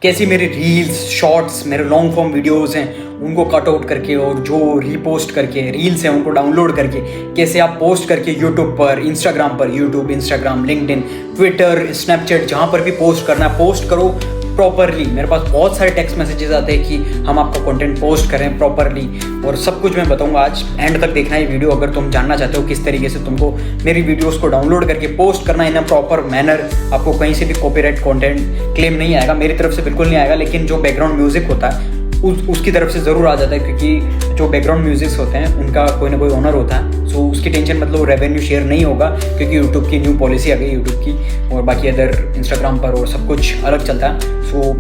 कैसी मेरे reels, shorts, मेरे लॉन्ग फॉर्म वीडियोस हैं उनको कट आउट करके और जो रीपोस्ट करके रील्स हैं उनको डाउनलोड करके कैसे आप पोस्ट करके यूट्यूब पर, इंस्टाग्राम पर, YouTube, Instagram, LinkedIn, Twitter, Snapchat, जहाँ पर भी पोस्ट करना है पोस्ट करो प्रॉपरली। मेरे पास बहुत सारे टेक्स्ट मैसेजेस आते हैं कि हम आपका कंटेंट पोस्ट करें प्रॉपरली, और सब कुछ मैं बताऊंगा। आज एंड तक देखना ये वीडियो अगर तुम जानना चाहते हो किस तरीके से तुमको मेरी वीडियोस को डाउनलोड करके पोस्ट करना इन अ प्रॉपर मैनर। आपको कहीं से भी कॉपीराइट कंटेंट क्लेम नहीं आएगा, मेरी तरफ से बिल्कुल नहीं आएगा, लेकिन जो बैकग्राउंड म्यूजिक होता है उसकी तरफ से ज़रूर आ जाता है, क्योंकि जो बैकग्राउंड म्यूजिक्स होते हैं उनका कोई ना कोई ओनर होता है। सो उसकी टेंशन मतलब रेवेन्यू शेयर नहीं होगा, क्योंकि यूट्यूब की न्यू पॉलिसी आ गई यूट्यूब की, और बाकी अदर इंस्टाग्राम पर और सब कुछ अलग चलता है। सो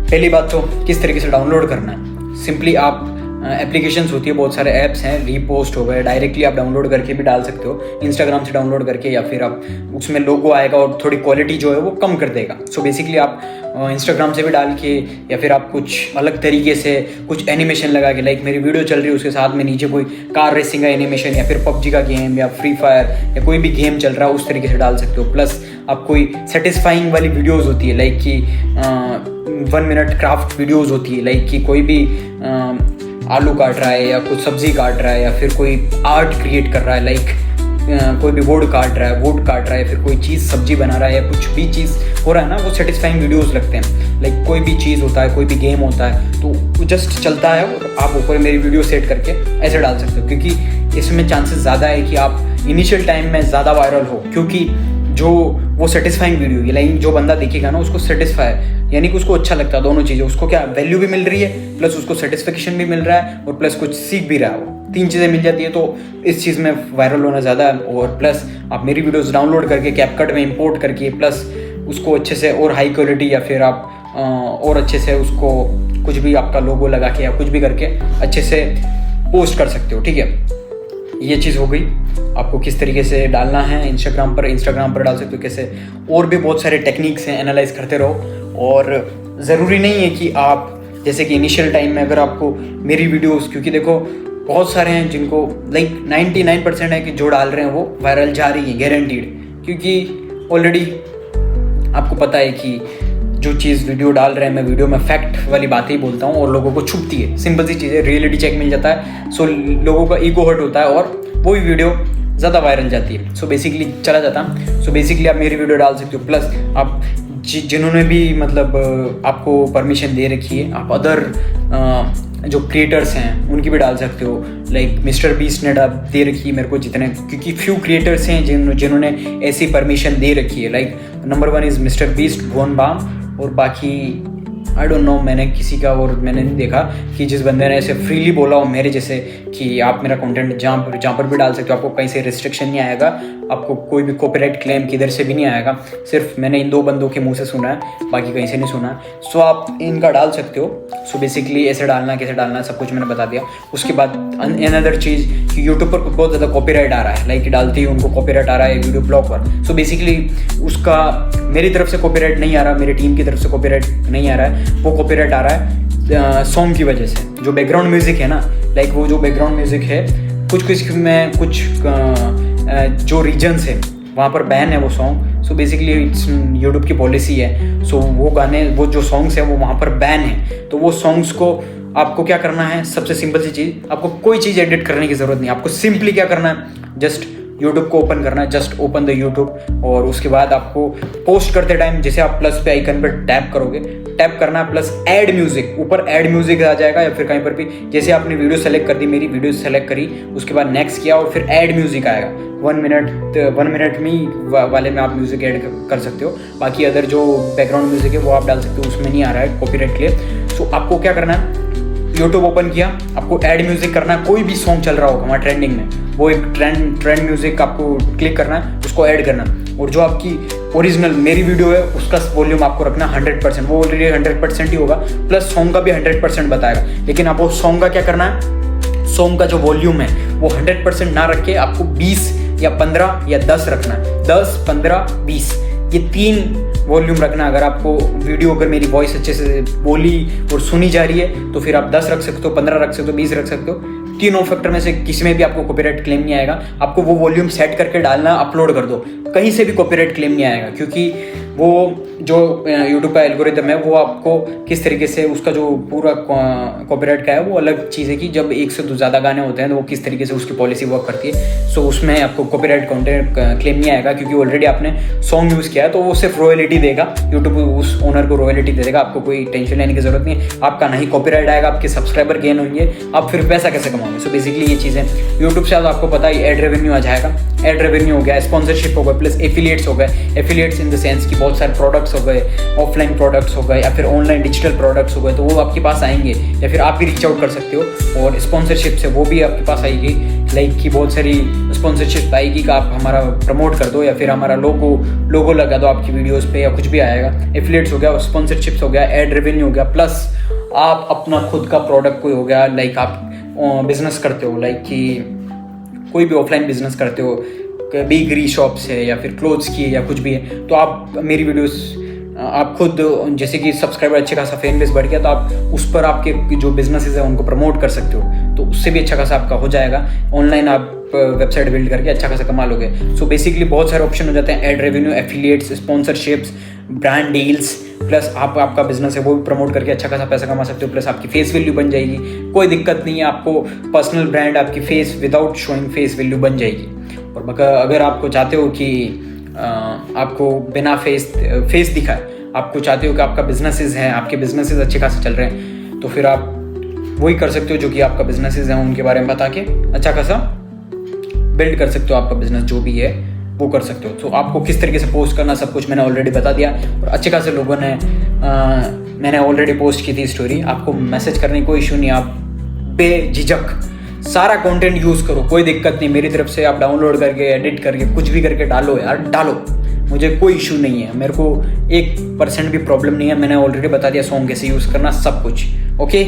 पहली बात तो किस तरीके से डाउनलोड करना है, सिंपली आप एप्लीकेशंस होती है, बहुत सारे ऐप्स हैं, रीपोस्ट हो गए, डायरेक्टली आप डाउनलोड करके भी डाल सकते हो इंस्टाग्राम से डाउनलोड करके, या फिर आप उसमें लोगो आएगा और थोड़ी क्वालिटी जो है वो कम कर देगा। सो बेसिकली आप इंस्टाग्राम से भी डाल के, या फिर आप कुछ अलग तरीके से कुछ एनिमेशन लगा के, लाइक मेरी वीडियो चल रही है उसके साथ में नीचे कोई कार रेसिंग का एनिमेशन, या फिर पबजी का गेम, या फ्री फायर, या कोई भी गेम चल रहा है उस तरीके से डाल सकते हो। प्लस आप कोई सेटिस्फाइंग वाली वीडियोज़ होती है, लाइक कि 1 मिनट क्राफ्ट वीडियोज़ होती है, लाइक कि कोई भी आलू काट रहा है या कुछ सब्जी काट रहा है, या फिर कोई आर्ट क्रिएट कर रहा है, लाइक कोई भी वुड काट रहा है, या फिर कोई चीज़ सब्जी बना रहा है, या कुछ भी चीज़ हो रहा है ना, वो सेटिस्फाइंग वीडियोस लगते हैं। लाइक कोई भी चीज़ होता है, कोई भी गेम होता है, तो वो जस्ट चलता है और आप ऊपर मेरी वीडियो सेट करके ऐसे डाल सकते हो, क्योंकि इसमें चांसेस ज़्यादा है कि आप इनिशियल टाइम में ज़्यादा वायरल हो, क्योंकि जो वो सेटिस्फाइंग वीडियो ये लाइन जो बंदा देखेगा ना उसको सेटिस्फाई, यानी कि उसको अच्छा लगता है, दोनों चीज़ें, उसको क्या वैल्यू भी मिल रही है, प्लस उसको सेटिस्फेक्शन भी मिल रहा है, और प्लस कुछ सीख भी रहा है। वो 3 चीज़ें मिल जाती है, तो इस चीज़ में वायरल होना ज़्यादा है। और प्लस आप मेरी वीडियोस डाउनलोड करके कैपकट में इंपोर्ट करके, प्लस उसको अच्छे से और हाई क्वालिटी, या फिर आप और अच्छे से उसको कुछ भी आपका लोगो लगा के या कुछ भी करके अच्छे से पोस्ट कर सकते हो। ठीक है, ये चीज़ हो गई। आपको किस तरीके से डालना है इंस्टाग्राम पर डाल सकते हो कैसे, और भी बहुत सारे टेक्निक्स हैं, एनालाइज करते रहो। और ज़रूरी नहीं है कि आप जैसे कि इनिशियल टाइम में अगर आपको मेरी वीडियोस, क्योंकि देखो बहुत सारे हैं जिनको लाइक 99% है कि जो डाल रहे हैं वो वायरल जा रही है गारंटीड, क्योंकि ऑलरेडी आपको पता है कि जो चीज़ वीडियो डाल रहे हैं, मैं वीडियो में फैक्ट वाली बातें ही बोलता हूँ और लोगों को छुपती है, सिंपल सी चीज़ है, रियलिटी चेक मिल जाता है। सो लोगों का ईगो हर्ट होता है और वो भी वीडियो ज़्यादा वायरल जाती है। सो बेसिकली चला जाता। सो बेसिकली आप मेरी वीडियो डाल सकते हो, प्लस आप जिन्होंने भी मतलब आपको परमिशन दे रखी है, आप अदर जो क्रिएटर्स हैं उनकी भी डाल सकते हो। लाइक मिस्टर बीस्ट ने दे रखी है मेरे को जितने, क्योंकि फ्यू क्रिएटर्स हैं जिन्होंने ऐसी परमिशन दे रखी है। Like number 1 is mister Beast, Bhuvan Bam, और बाकी आई डोंट नो, मैंने किसी का और मैंने नहीं देखा कि जिस बंदे ने ऐसे फ्रीली बोला हो मेरे जैसे कि आप मेरा कंटेंट जहाँ पर भी डाल सकते हो, आपको कहीं से रिस्ट्रिक्शन नहीं आएगा, आपको कोई भी कॉपीराइट क्लेम किधर से भी नहीं आएगा। सिर्फ मैंने इन 2 बंदों के मुंह से सुना है, बाकी कहीं से नहीं सुना है। सो आप इनका डाल सकते हो। सो बेसिकली ऐसे डालना, कैसे डालना, सब कुछ मैंने बता दिया। उसके बाद अनदर चीज़ कि यूट्यूब पर बहुत ज़्यादा कॉपीराइट आ रहा है, लाइक डालते ही उनको कॉपीराइट आ रहा है वीडियो ब्लॉक पर। सो बेसिकली उसका मेरी तरफ से कॉपीराइट नहीं आ रहा, मेरी टीम की तरफ से कॉपीराइट नहीं आ रहा है, वो कॉपीराइट आ रहा है सॉन्ग की वजह से। जो बैकग्राउंड म्यूजिक है ना, लाइक वो जो बैकग्राउंड म्यूजिक है, कुछ में कुछ जो रीजन्स है वहाँ पर बैन है वो सॉन्ग। सो बेसिकली यूट्यूब की पॉलिसी है। सो वो गाने, वो जो सॉन्ग्स हैं वो वहाँ पर बैन है। तो वो सॉन्ग्स को आपको क्या करना है, सबसे सिंपल सी चीज़, आपको कोई चीज़ एडिट करने की ज़रूरत नहीं। आपको सिंपली क्या करना है, जस्ट यूट्यूब को ओपन करना है, जस्ट ओपन द यूट्यूब, और उसके बाद आपको पोस्ट करते टाइम जैसे आप प्लस पे आइकन पर टैप करोगे, टैप करना है, प्लस ऐड म्यूजिक, ऊपर ऐड म्यूजिक आ जाएगा, या फिर कहीं पर भी जैसे आपने वीडियो सेलेक्ट कर दी, मेरी वीडियो सेलेक्ट करी, उसके बाद नेक्स्ट किया और फिर ऐड म्यूजिक आएगा। 1 मिनट में वाले में आप म्यूजिक ऐड कर सकते हो। बाकी अदर जो बैकग्राउंड म्यूजिक है वो आप डाल सकते हो, उसमें नहीं आ रहा है कॉपीराइट क्लेम। सो आपको क्या करना है, यूट्यूब ओपन किया, आपको ऐड म्यूजिक करना है, कोई भी सॉन्ग चल रहा होगा वहाँ ट्रेंडिंग में, वो एक ट्रेंड म्यूजिक आपको क्लिक करना है, उसको ऐड करना, और जो आपकी ओरिजिनल मेरी वीडियो है उसका वॉल्यूम आपको रखना 100%, वो ऑलरेडी 100% ही होगा, प्लस सॉन्ग का भी 100% बताएगा। लेकिन आपको सॉन्ग का क्या करना है, सॉन्ग का जो वॉल्यूम है वो 100% ना रख के आपको 20 या 15 या 10 रखना है। 10, 15, 20 ये 3 वॉल्यूम रखना। अगर आपको वीडियो, अगर मेरी वॉइस अच्छे से बोली और सुनी जा रही है तो फिर आप 10 रख सकते हो, 15 रख सकते हो, 20 रख सकते हो। तीनों फैक्टर में से किसी में भी आपको कॉपीराइट क्लेम नहीं आएगा। आपको वो वॉल्यूम सेट करके डालना, अपलोड कर दो, कहीं से भी कॉपीराइट क्लेम नहीं आएगा, क्योंकि वो जो यूट्यूब का एल्गोरिदम है वो आपको किस तरीके से उसका जो पूरा कॉपीराइट का है वो अलग चीज़ है कि जब एक से ज़्यादा गाने होते हैं तो वो किस तरीके से उसकी पॉलिसी वर्क करती है। सो उसमें आपको कॉपीराइट कंटेंट क्लेम नहीं आएगा क्योंकि ऑलरेडी आपने सॉन्ग यूज़ किया है, तो वो सिर्फ रॉयल्टी देगा, यूट्यूब उस ओनर को रॉयल्टी दे देगा, आपको कोई टेंशन लेने की जरूरत नहीं है। आपका ना ही कॉपीराइट आएगा, आपके सब्सक्राइबर गेन होंगे, आप फिर पैसा कैसे कमाओगे। सो बेसिकली ये चीज़ें यूट्यूब से आपको पता ही एड रेवेन्यू आ जाएगा, एड रेवेन्यू हो गया, स्पॉन्सरशिप हो गया, प्लस एफिलिएट्स हो गए। एफिलिएट्स इन द सेंस कि बहुत सारे प्रोडक्ट्स हो गए, ऑफलाइन प्रोडक्ट्स हो गए या फिर ऑनलाइन डिजिटल प्रोडक्ट्स हो गए, तो वो आपके पास आएंगे या फिर आप भी रीच आउट कर सकते हो। और स्पॉन्सरशिप से वो भी आपके पास आएगी, लाइक कि बहुत सारी स्पॉन्सरशिप आएगी कि आप हमारा प्रमोट कर दो या फिर हमारा लोगो लगा दो आपकी वीडियोस पे या कुछ भी आएगा। एफिलिएट्स हो गया, स्पॉन्सरशिप्स हो गया, एड रेवेन्यू हो गया, प्लस आप अपना खुद का प्रोडक्ट कोई हो गया, लाइक आप बिजनेस करते हो, लाइक कि कोई भी ऑफलाइन बिजनेस करते हो, बेकरी शॉप्स है या फिर क्लोथ्स की है या कुछ भी है, तो आप मेरी वीडियोस आप खुद जैसे कि सब्सक्राइबर अच्छे खासा फैन बेस बढ़ गया तो आप उस पर आपके जो बिजनेसेस है उनको प्रमोट कर सकते हो, तो उससे भी अच्छा खासा आपका हो जाएगा। ऑनलाइन आप वेबसाइट बिल्ड करके अच्छा खासा कमा लोगे। सो बेसिकली बहुत सारे ऑप्शन हो जाते हैं, ad revenue, affiliates, sponsorships, brand deals, plus आप आपका बिजनेस है वो भी प्रमोट करके अच्छा खासा पैसा कमा सकते हो, प्लस आपकी फेस वैल्यू बन जाएगी। कोई दिक्कत नहीं है, आपको पर्सनल ब्रांड आपकी face without showing face value बन जाएगी। और अगर आपको चाहते हो कि आपको बिना फेस दिखाए, आपको चाहते हो कि आपका बिजनेसेस हैं, आपके बिजनेसेस अच्छे खासे चल रहे हैं, तो फिर आप वही कर सकते हो जो कि आपका बिजनेसेस हैं उनके बारे में बता के अच्छा खासा बिल्ड कर सकते हो। आपका बिजनेस जो भी है वो कर सकते हो। तो आपको किस तरीके से पोस्ट करना सब कुछ मैंने ऑलरेडी बता दिया, और अच्छे खासे लोगों ने मैंने ऑलरेडी पोस्ट की थी स्टोरी। आपको मैसेज करने की कोई इशू नहीं, आप बेझिझक सारा कंटेंट यूज़ करो, कोई दिक्कत नहीं। मेरी तरफ से आप डाउनलोड करके एडिट करके कुछ भी करके डालो यार, डालो, मुझे कोई इशू नहीं है, मेरे को 1% भी प्रॉब्लम नहीं है। मैंने ऑलरेडी बता दिया सॉन्ग कैसे यूज़ करना, सब कुछ ओके।